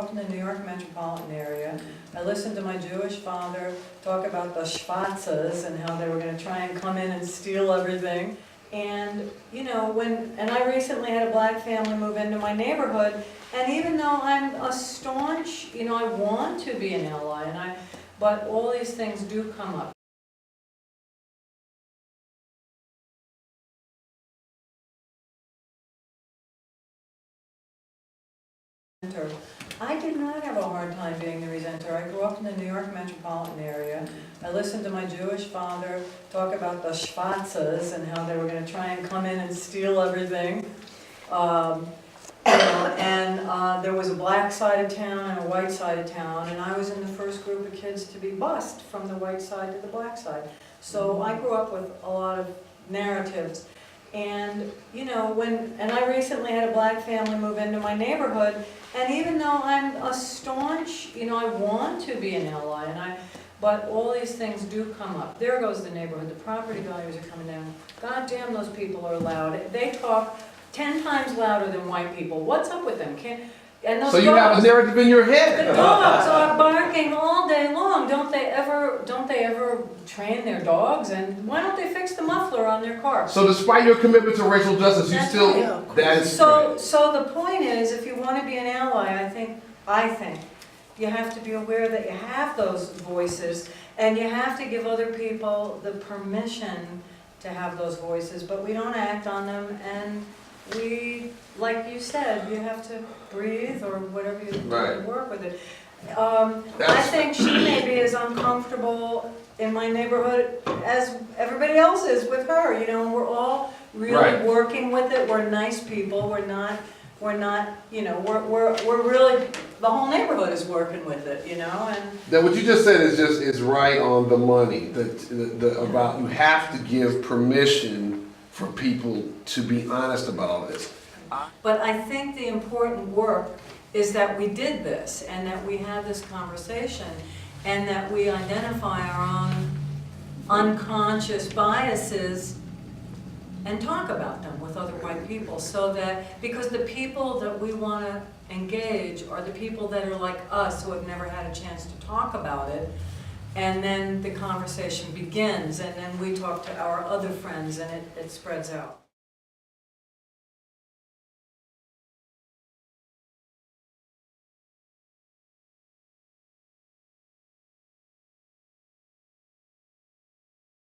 up in the New York metropolitan area. I listened to my Jewish father talk about the Schwarzes and how they were going to try and come in and steal everything. And, you know, and I recently had a black family move into my neighborhood, and even though I'm a staunch, you know, I want to be an ally, but all these things do come up. I did not have a hard time being the resenter. I grew up in the New York metropolitan area. I listened to my Jewish father talk about the Schwarzes and how they were going to try and come in and steal everything. There was a black side of town and a white side of town, and I was in the first group of kids to be bused from the white side to the black side. So I grew up with a lot of narratives. And, you know, and I recently had a black family move into my neighborhood, and even though I'm a staunch, you know, I want to be an ally, but all these things do come up. There goes the neighborhood, the property values are coming down. God damn, those people are loud. They talk 10 times louder than white people. What's up with them? And those so you have a narrative in your head. The dogs are barking all day long. Don't they ever train their dogs? And why don't they fix the muffler on their car? So despite your commitment to racial justice, you still that is so the point is, if you want to be an ally, I think you have to be aware that you have those voices, and you have to give other people the permission to have those voices, but we don't act on them, and we, like you said, you have to breathe or whatever you do to work with it. I think she may be as uncomfortable in my neighborhood as everybody else is with her. You know, we're all really working with it. We're nice people. We're not. You know, we're really, the whole neighborhood is working with it. You know, and that what you just said is right on the money. About you have to give permission for people to be honest about all this. But I think the important work is that we did this, and that we had this conversation, and that we identify our own unconscious biases and talk about them with other white people, so that, because the people that we want to engage are the people that are like us, who have never had a chance to talk about it. And then the conversation begins, and then we talk to our other friends, and it spreads out.